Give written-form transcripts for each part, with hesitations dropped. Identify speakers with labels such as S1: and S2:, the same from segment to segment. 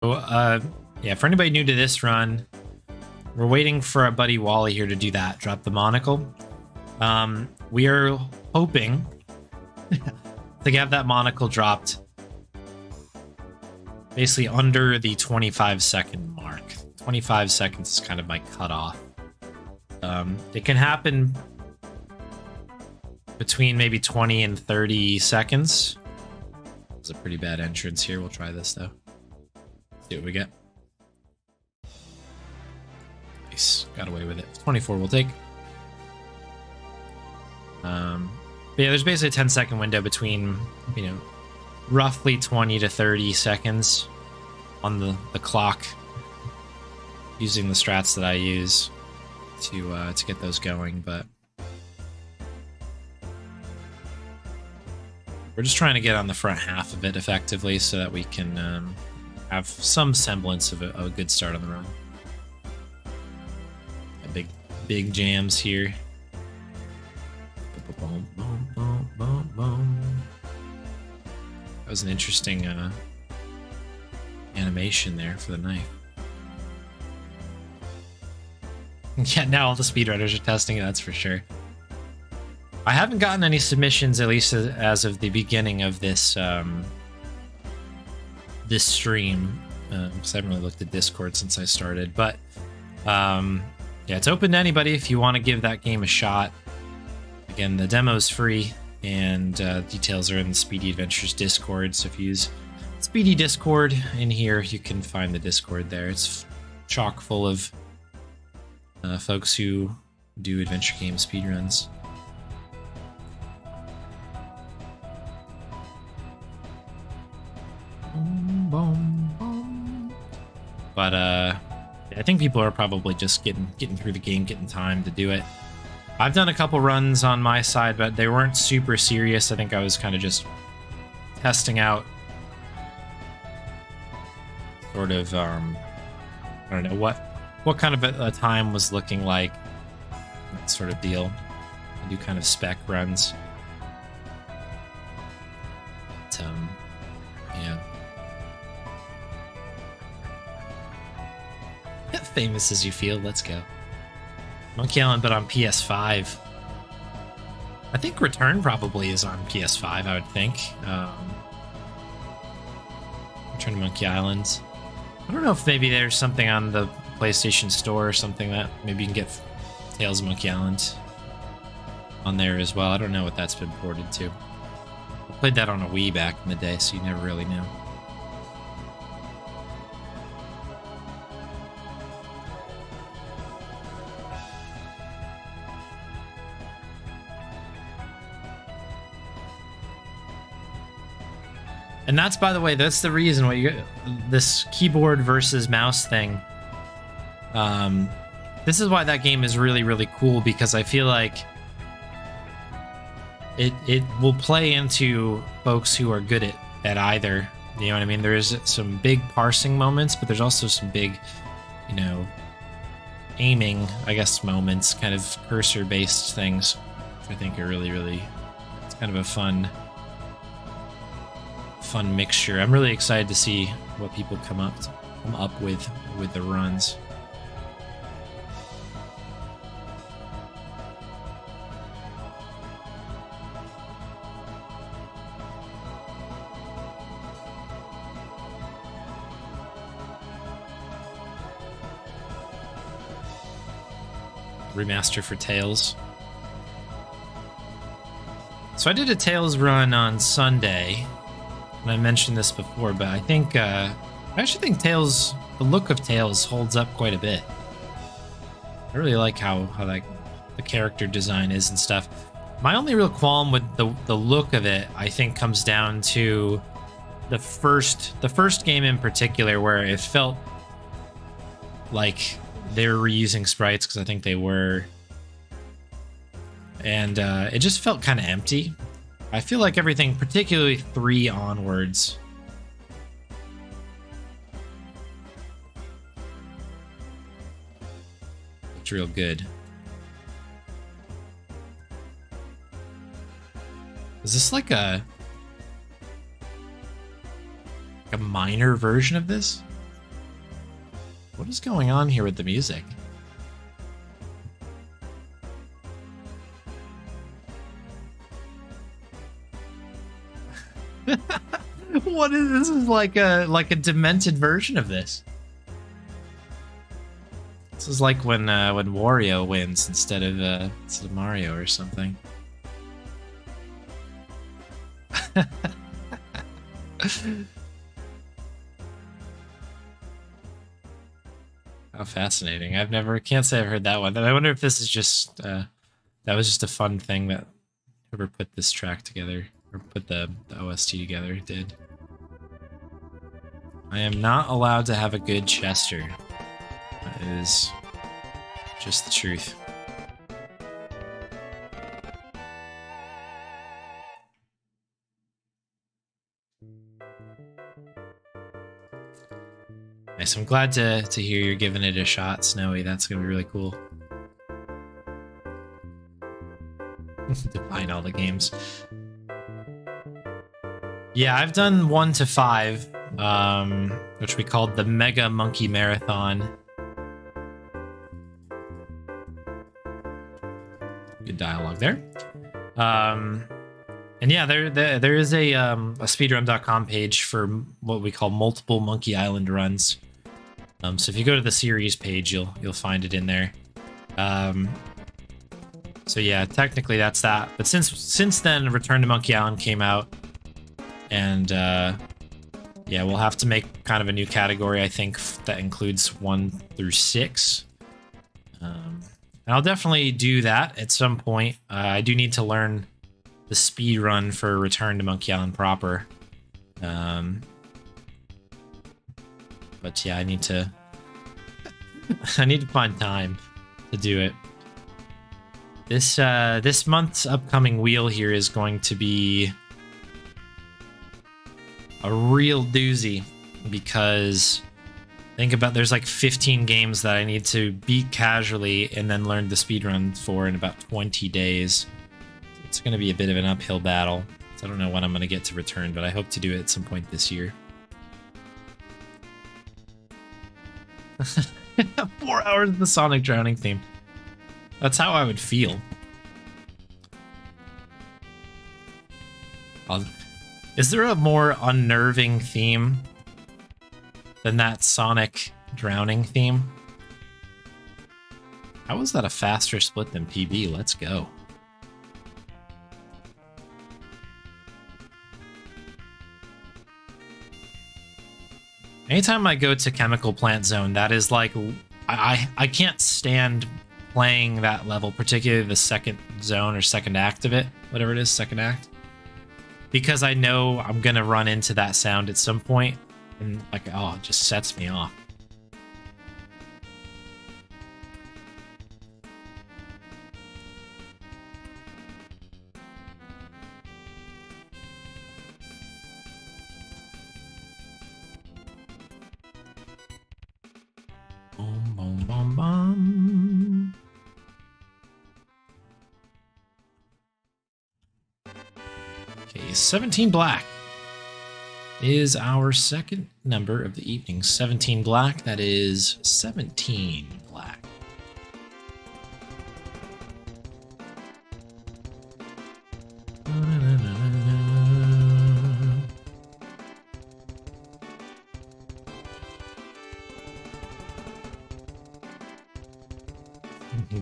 S1: So, yeah, for anybody new to this run, we're waiting for our buddy Wally here to do that, drop the monocle. We are hoping to have that monocle dropped basically under the 25-second mark. 25 seconds is kind of my cutoff. It can happen between maybe 20 and 30 seconds. It's a pretty bad entrance here. We'll try this though. See what we get. Nice. Got away with it. 24 we'll take. But yeah, there's basically a 10-second window between, you know, roughly 20 to 30 seconds on the clock using the strats that I use to get those going, but we're just trying to get on the front half of it effectively so that we can have some semblance of a good start on the run. Big jams here. That was an interesting animation there for the knife. Yeah, now all the speedrunners are testing it, that's for sure. I haven't gotten any submissions, at least as of the beginning of this this stream, because I haven't really looked at Discord since I started. But yeah, it's open to anybody if you want to give that game a shot. Again, the demo's free, and details are in the Speedy Adventures Discord. So if you use Speedy Discord in here, you can find the Discord there. It's chock full of folks who do adventure game speedruns. But I think people are probably just getting through the game, getting time to do it. I've done a couple runs on my side, but they weren't super serious. I think I was kind of just testing out sort of I don't know what kind of a time was looking like, that sort of deal. I do kind of spec runs. But, yeah. Famous as you feel, let's go. Monkey Island, but on PS5. I think Return probably is on PS5, I would think. Return to Monkey Island. I don't know if maybe there's something on the PlayStation Store or something that maybe you can get Tales of Monkey Island on there as well. I don't know what that's been ported to. I played that on a Wii back in the day, so you never really knew. And that's, by the way, that's the reason why you this keyboard versus mouse thing. This is why that game is really, really cool, because I feel like it will play into folks who are good at either. You know what I mean? There's some big parsing moments, but there's also some big, you know, aiming, I guess, moments, kind of cursor-based things, which I think are really, really, it's kind of a fun mixture. I'm really excited to see what people come up with the runs. Remaster for Tales. So I did a Tales run on Sunday. And I mentioned this before, but I think I actually think Tales, the look of Tales holds up quite a bit. I really like how like the character design is and stuff. My only real qualm with the look of it, I think, comes down to the first game in particular, where it felt like they were reusing sprites, because I think they were, and it just felt kind of empty. I feel like everything, particularly 3 onwards, it's real good. Is this like a minor version of this? What is going on here with the music? What is this? Is like a demented version of this. This is like when Wario wins instead of Mario or something. How fascinating. Can't say I've heard that one. I wonder if this is just, that was just a fun thing that whoever put this track together, or put the OST together, did. I am not allowed to have a good Chester. That is just the truth. Nice. I'm glad to hear you're giving it a shot, Snowy. That's gonna be really cool. Define all the games. Yeah, I've done 1 to 5, which we called the Mega Monkey Marathon. Good dialogue there. And yeah, there is a speedrun.com page for what we call multiple Monkey Island runs. So if you go to the series page, you'll find it in there. So yeah, technically that's that. But since then, Return to Monkey Island came out, and yeah, we'll have to make kind of a new category, I think, that includes 1 through 6. And I'll definitely do that at some point. I do need to learn the speed run for Return to Monkey Island proper. But yeah, I need to find time to do it. This month's upcoming wheel here is going to be a real doozy, because think about, there's like 15 games that I need to beat casually and then learn the speedrun for in about 20 days. It's going to be a bit of an uphill battle. So I don't know when I'm going to get to Return, but I hope to do it at some point this year. 4 hours of the Sonic Drowning theme. That's how I would feel. Is there a more unnerving theme than that Sonic Drowning theme? How was that a faster split than PB? Let's go. Anytime I go to Chemical Plant Zone, that is like, I can't stand playing that level, particularly the second zone or second act of it, whatever it is, second act. Because I know I'm gonna run into that sound at some point, and like, oh, it just sets me off. Boom, boom, boom, boom. Okay, 17 black is our second number of the evening. 17 black, that is 17 black.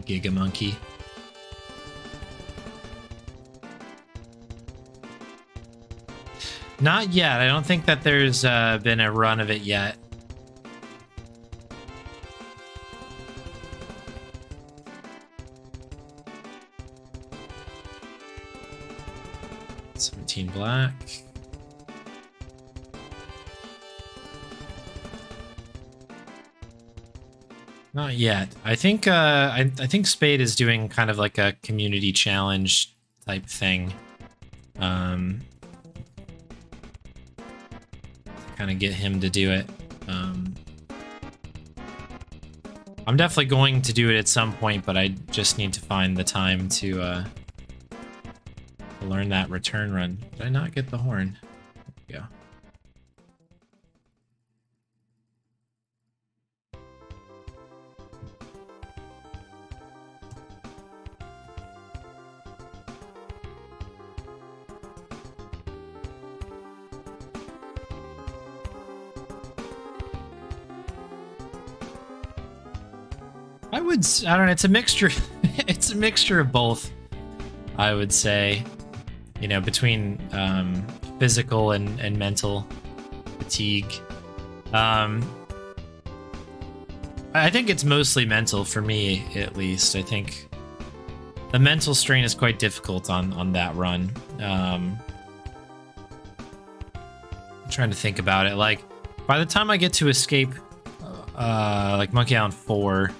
S1: Giga Monkey. Not yet. I don't think that there's been a run of it yet. $17 black. Not yet. I think I think Spade is doing kind of like a community challenge type thing. To kind of get him to do it. I'm definitely going to do it at some point, but I just need to find the time to learn that return run. Did I not get the horn? There we go. I don't know, it's a mixture. It's a mixture of both, I would say. You know, between physical and mental fatigue. I think it's mostly mental for me, at least. I think the mental strain is quite difficult on that run. I'm trying to think about it. Like, by the time I get to escape, like Monkey Island 4,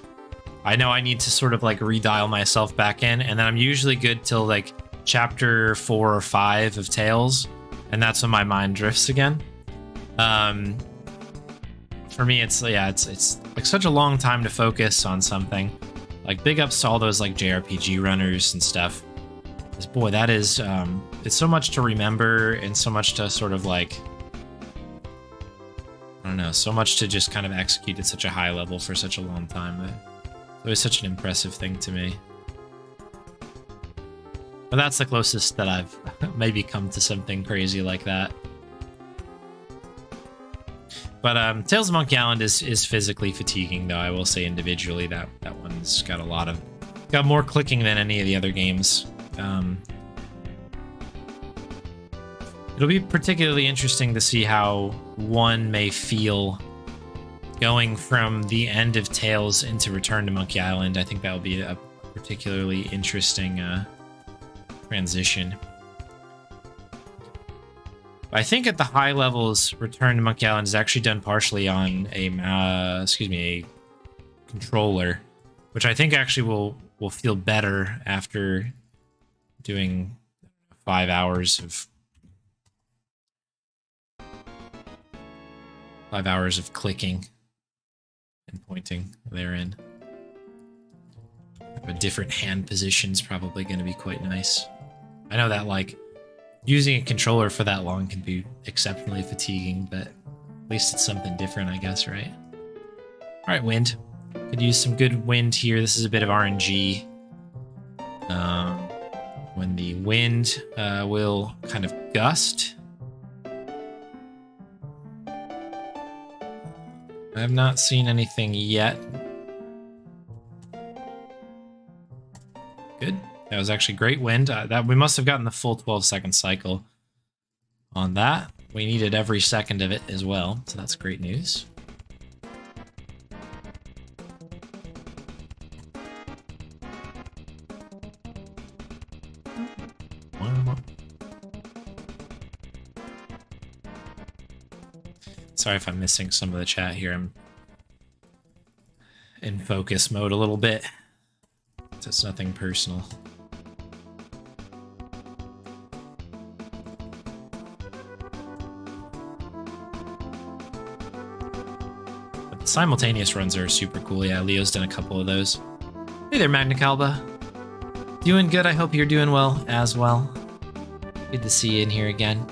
S1: I know I need to sort of like redial myself back in, and then I'm usually good till like chapter 4 or 5 of Tales, and that's when my mind drifts again. For me, it's like such a long time to focus on something. Like, big ups to all those like JRPG runners and stuff. Because, boy, that is it's so much to remember and so much to sort of like, I don't know, so much to just kind of execute at such a high level for such a long time. It's always such an impressive thing to me. But that's the closest that I've maybe come to something crazy like that. But Tales of Monkey Island is physically fatiguing, though. I will say individually that one's got more clicking than any of the other games. It'll be particularly interesting to see how one may feel going from the end of Tales into Return to Monkey Island. I think that'll be a particularly interesting transition. I think at the high levels, Return to Monkey Island is actually done partially on a controller, which I think actually will feel better after doing 5 hours of clicking and pointing therein. A different hand position is probably going to be quite nice. I know that, like, using a controller for that long can be exceptionally fatiguing, but at least it's something different, I guess, right? Alright, wind. Could use some good wind here. This is a bit of RNG. When the wind will kind of gust. I have not seen anything yet. Good. That was actually great wind. That we must have gotten the full 12-second cycle on that. We needed every second of it as well, so that's great news. Sorry if I'm missing some of the chat here. I'm in focus mode a little bit. So it's nothing personal. But the simultaneous runs are super cool. Yeah, Leo's done a couple of those. Hey there, Magna Calba. Doing good. I hope you're doing well as well. Good to see you in here again.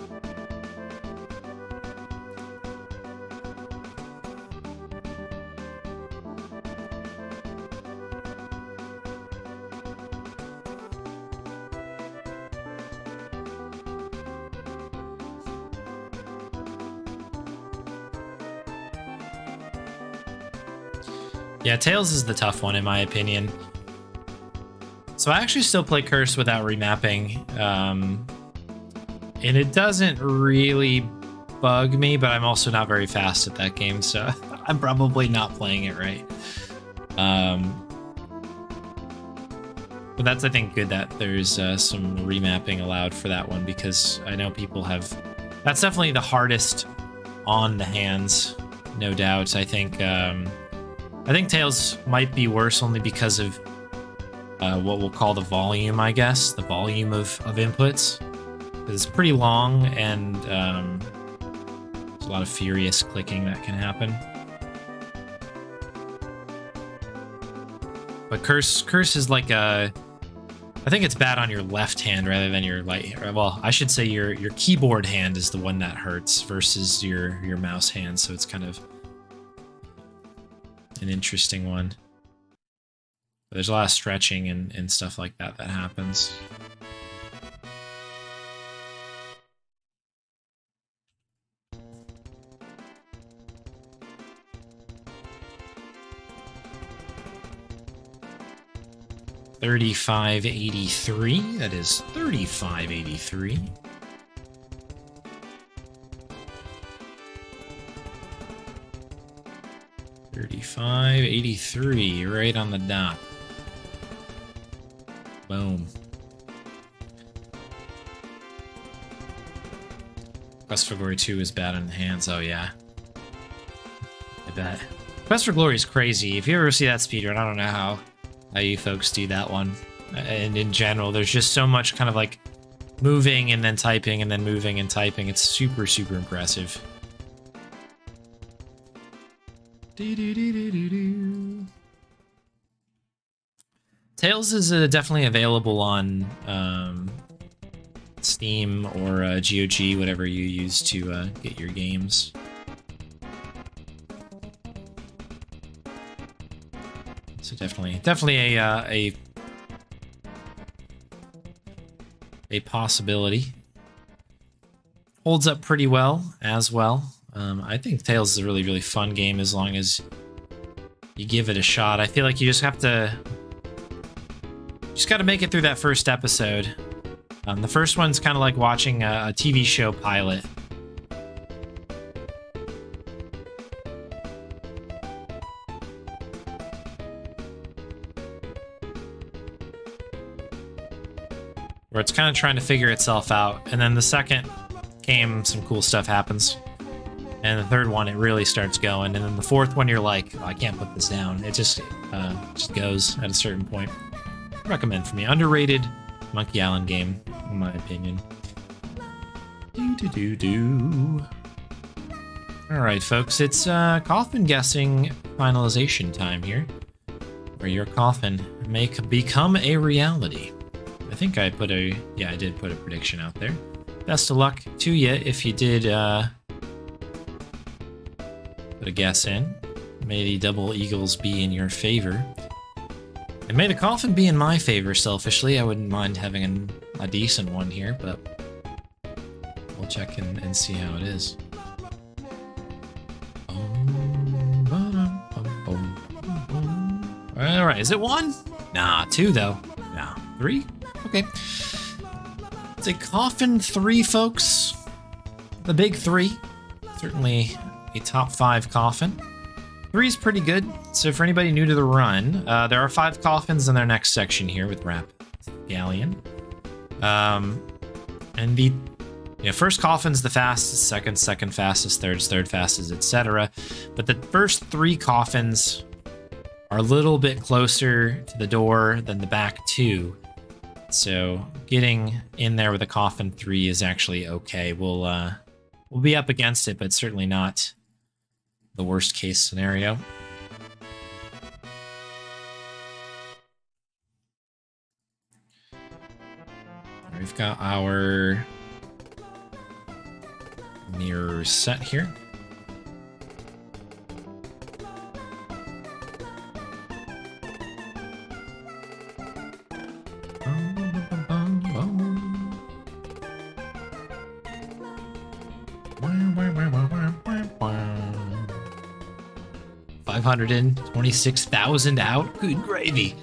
S1: Yeah, Tails is the tough one in my opinion. So I actually still play Curse without remapping. And it doesn't really bug me, but I'm also not very fast at that game, so I'm probably not playing it right. But that's, I think, good that there's some remapping allowed for that one, because I know people have... That's definitely the hardest on the hands, no doubt. I think Tails might be worse only because of what we'll call the volume, I guess. The volume of inputs. It's pretty long, and there's a lot of furious clicking that can happen. But Curse is like a... I think it's bad on your left hand rather than your right. Well, I should say your keyboard hand is the one that hurts versus your mouse hand, so it's kind of an interesting one. But there's a lot of stretching and stuff like that happens. 3583. That is 3583. $35.83, right on the dot. Boom. Quest for Glory 2 is bad in the hands. Oh, yeah. I bet. Quest for Glory is crazy. If you ever see that speedrun, I don't know how you folks do that one. And in general, there's just so much kind of like moving and then typing and then moving and typing. It's super, super impressive. Tails is definitely available on Steam or GOG, whatever you use to get your games. So definitely a possibility. Holds up pretty well as well. I think Tails is a really, really fun game as long as you give it a shot. I feel like you just got to make it through that first episode. The first one's kind of like watching a TV show pilot. Where it's kind of trying to figure itself out. And then the second game, some cool stuff happens. And the third one, it really starts going. And then the fourth one, you're like, oh, I can't put this down. It just goes at a certain point. Recommend for me. Underrated Monkey Island game, in my opinion. Alright, folks, it's coffin guessing finalization time here. Where your coffin may become a reality. I think I put a... yeah, I did put a prediction out there. Best of luck to you if you did put a guess in. May the double eagles be in your favor. And may the coffin be in my favor, selfishly. I wouldn't mind having a decent one here, but we'll check and see how it is. Alright, is it 1? Nah, 2 though. Nah, 3? Okay. It's a coffin 3, folks. The big 3. Certainly a top 5 coffin. 3 is pretty good. So for anybody new to the run, there are 5 coffins in their next section here with Galleon. And the first coffin's the fastest, second fastest, third fastest, etc. But the first 3 coffins are a little bit closer to the door than the back 2. So getting in there with a coffin 3 is actually okay. We'll be up against it, but certainly not the worst case scenario. We've got our mirrors set here. $526,000 out. Good gravy.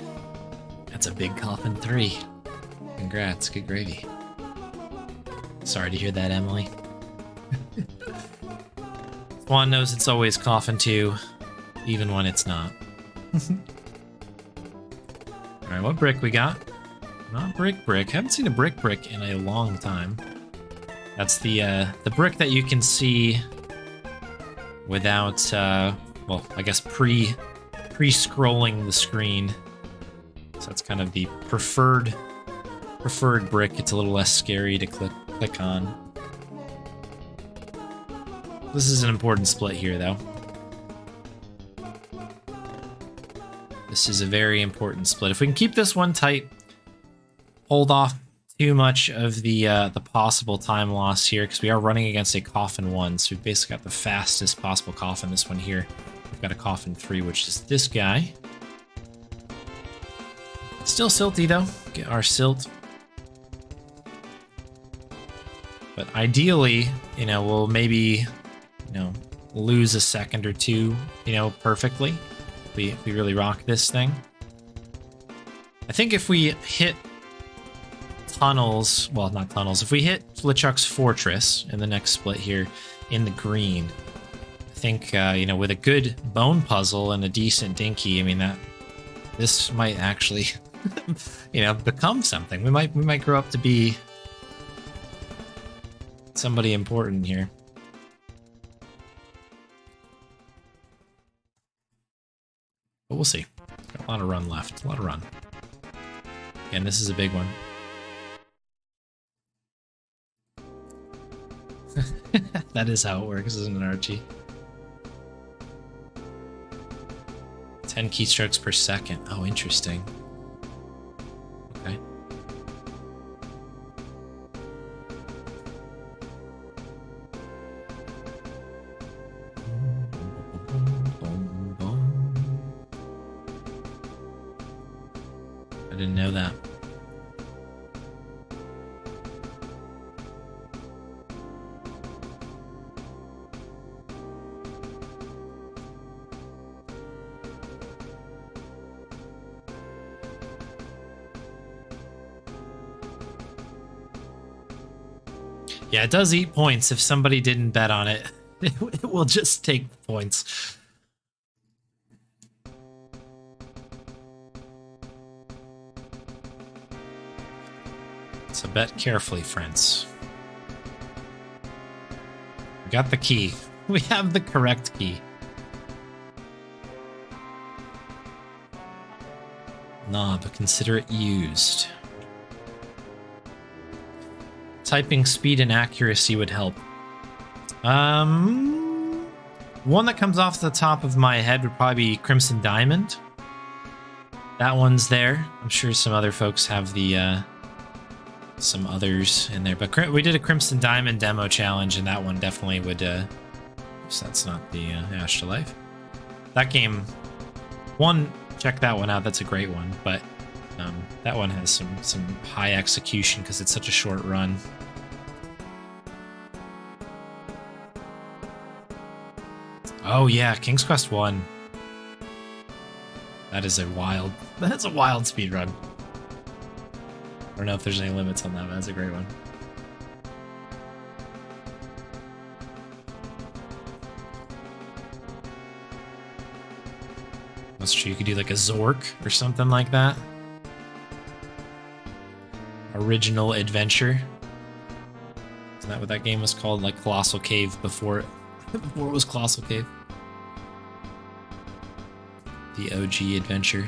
S1: That's a big coffin 3. Congrats, good gravy. Sorry to hear that, Emily. Swan knows it's always coffin 2, even when it's not. Alright, what brick we got? Not brick. Haven't seen a brick in a long time. That's the brick that you can see without, well, I guess pre-scrolling the screen. So that's kind of the preferred brick. It's a little less scary to click on. This is an important split here, though. This is a very important split. If we can keep this one tight, hold off too much of the possible time loss here, because we are running against a coffin 1, so we've basically got the fastest possible coffin. This one here, we've got a coffin 3, which is this guy. Still silty though. Get our silt. But ideally, we'll maybe, lose a second or two, perfectly. We really rock this thing. I think if we hit tunnels, well, not tunnels, if we hit LeChuck's Fortress in the next split here in the green, I think, you know, with a good bone puzzle and a decent dinky, I mean, this might actually, you know, become something. We might grow up to be somebody important here. But we'll see. Got a lot of run left. A lot of run. And this is a big one. That is how it works, isn't it, Archie? 10 keystrokes per second. Oh, interesting. Okay. I didn't know that. Yeah, it does eat points if somebody didn't bet on it. It will just take points. So bet carefully, friends. We got the key. We have the correct key. Nah, but consider it used. Typing speed and accuracy would help. One that comes off the top of my head would probably be Crimson Diamond. That one's there. I'm sure some other folks have the some others in there, but we did a Crimson Diamond demo challenge, and that one definitely would. So that's not the Ash to Life. That game, check that one out. That's a great one, but that one has some high execution because it's such a short run. Oh yeah, King's Quest 1. That's a wild speedrun. I don't know if there's any limits on that, but that's a great one. That's true, you could do like a Zork or something like that. Original Adventure. Isn't that what that game was called? Like Colossal Cave before it was Colossal Cave. The OG Adventure.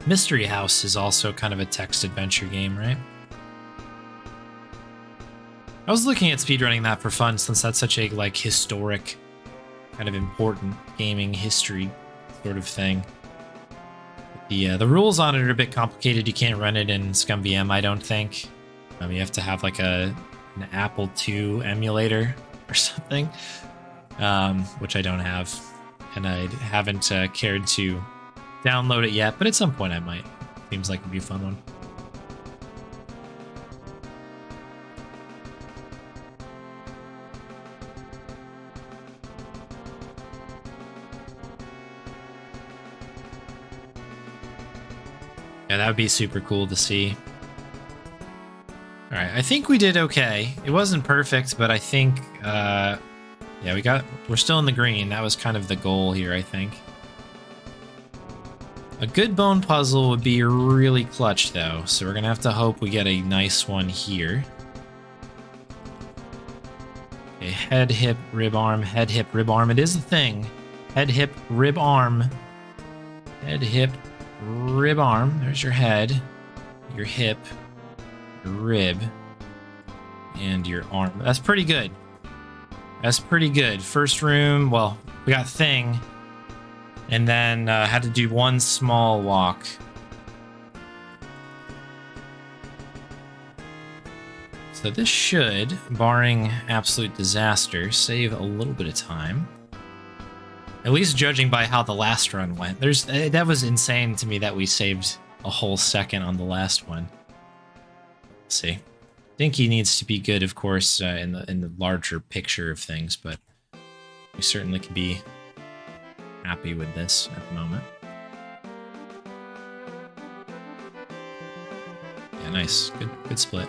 S1: Mystery House is also kind of a text adventure game, right? I was looking at speedrunning that for fun since that's such a like historic, kind of important gaming history sort of thing. The rules on it are a bit complicated. You can't run it in ScumVM, I don't think. You have to have like an Apple II emulator or something, which I don't have, and I haven't cared to download it yet, but at some point I might. Seems like it'd be a fun one. Yeah, that would be super cool to see. All right, I think we did okay. It wasn't perfect, but I think, yeah, we're still in the green. That was kind of the goal here, I think. A good bone puzzle would be really clutch, though, so we're gonna have to hope we get a nice one here. Okay, head, hip, rib, arm, head, hip, rib, arm. It is a thing. Head, hip, rib, arm. Head, hip, rib, arm. There's your head, your hip, your rib, and your arm. That's pretty good. That's pretty good. First room, well, we got thing. And then had to do one small walk. So this should, barring absolute disaster, save a little bit of time. At least judging by how the last run went. That was insane to me that we saved a whole second on the last one. Let's see. Dinky needs to be good, of course, in the larger picture of things, but we certainly can be happy with this at the moment. Yeah, nice. Good split.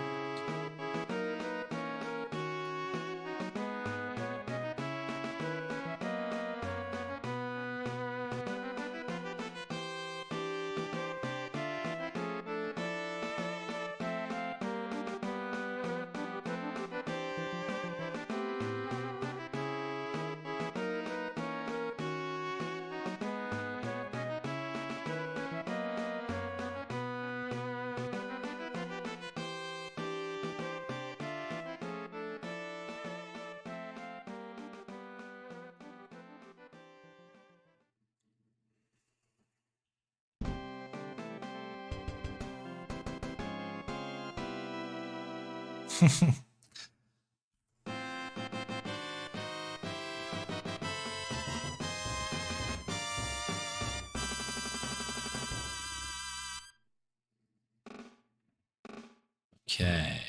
S1: Okay.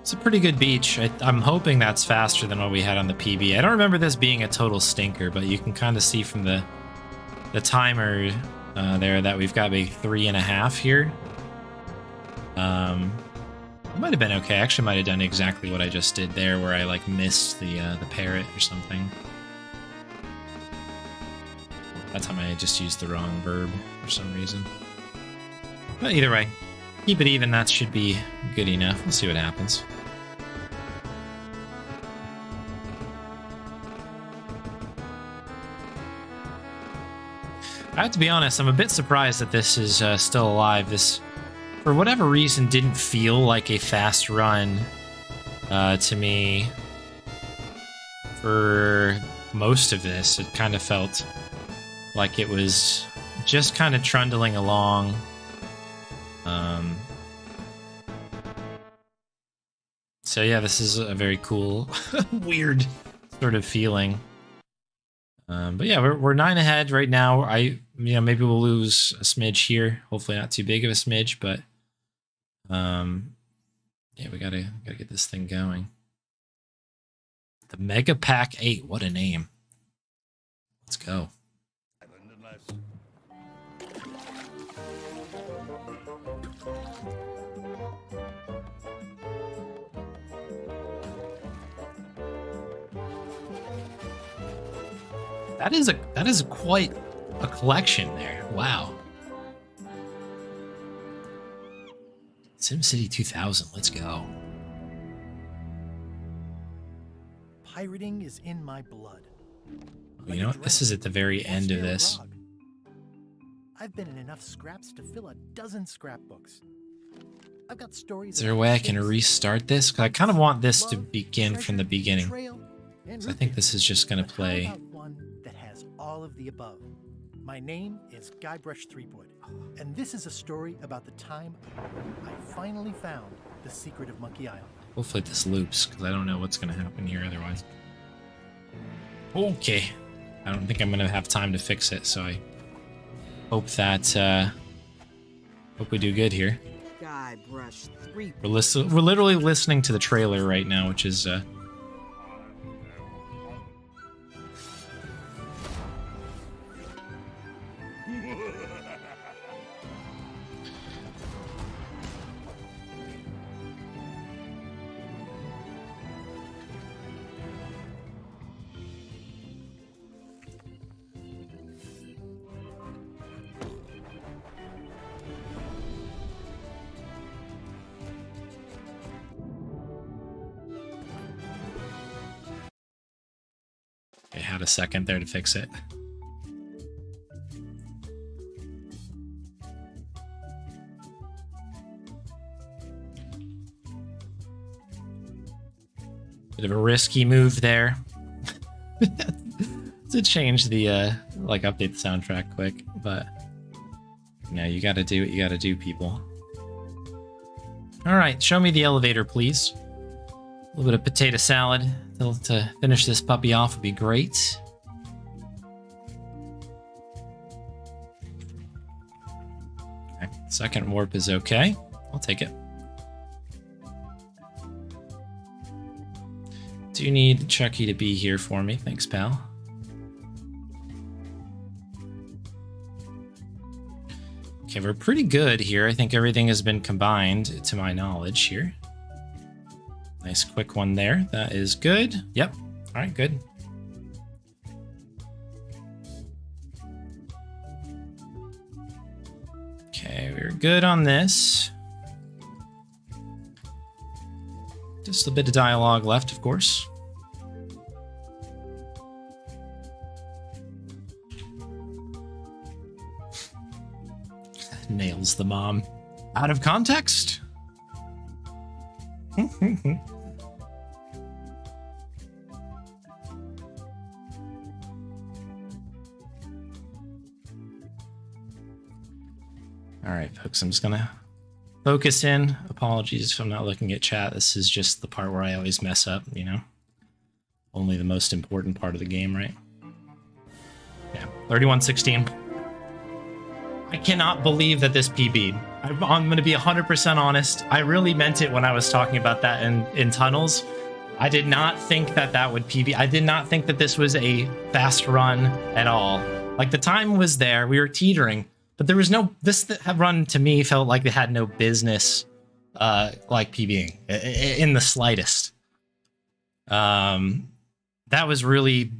S1: It's a pretty good beach. I'm hoping that's faster than what we had on the PB. I don't remember this being a total stinker, but you can kind of see from the timer there that we've got a 3.5 here. It might have been okay. I actually might have done exactly what I just did there, where I like missed the parrot or something. That time I just used the wrong verb for some reason. But either way, keep it even. That should be good enough. We'll see what happens. I have to be honest, I'm a bit surprised that this is still alive. This, for whatever reason, didn't feel like a fast run to me for most of this. It kind of felt like it was just kind of trundling along. So yeah, this is a very cool, weird sort of feeling. But yeah, we're 9 ahead right now. Maybe we'll lose a smidge here. Hopefully not too big of a smidge, but yeah, we gotta get this thing going. The Mega Pack 8, what a name. Let's go. That is quite a collection there. Wow. SimCity 2000, let's go.
S2: Pirating is in my blood.
S1: You know what? This is at the very end of this.
S2: I've been in enough scraps to fill a dozen scrapbooks. I've got stories.
S1: Is there a way I can restart this? Because I kind of want this to begin from the beginning. So I think this is just going to play.
S2: One that has all of the above. My name is Guybrush Threepwood, and this is a story about the time I finally found the secret of Monkey Island.
S1: Hopefully this loops, because I don't know what's going to happen here otherwise. Okay. I don't think I'm going to have time to fix it, so I hope that, hope we do good here.
S3: Guybrush Threepwood.
S1: We're literally listening to the trailer right now, which is, I had a second there to fix it. Bit of a risky move there. To change the, like, update the soundtrack quick, but yeah, you gotta do what you gotta do, people. Alright, show me the elevator, please. A little bit of potato salad to finish this puppy off would be great. Okay, second warp is okay. I'll take it. Do need Chucky to be here for me. Thanks, pal. Okay, we're pretty good here. I think everything has been combined to my knowledge here. Nice quick one there. That is good. Yep. All right, good. Okay, we're good on this. Just a bit of dialogue left, of course. Nails the mom. Out of context? Alright, folks, I'm just gonna focus in. Apologies if I'm not looking at chat. This is just the part where I always mess up, you know? Only the most important part of the game, right? Yeah, 31-16. I cannot believe that this PB'd. I'm going to be 100% honest. I really meant it when I was talking about that in tunnels. I did not think that that would PB. I did not think that this was a fast run at all. Like, the time was there. We were teetering. But there was no... This run, to me, felt like it had no business, like, PBing. In the slightest. That was really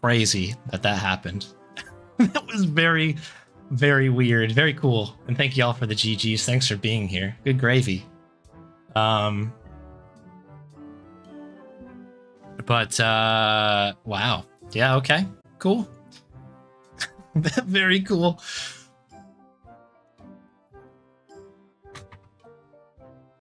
S1: crazy that happened. That was very... very weird. Very cool. And thank you all for the GGs. Thanks for being here. Good gravy. But, wow. Yeah, okay. Cool. Very cool.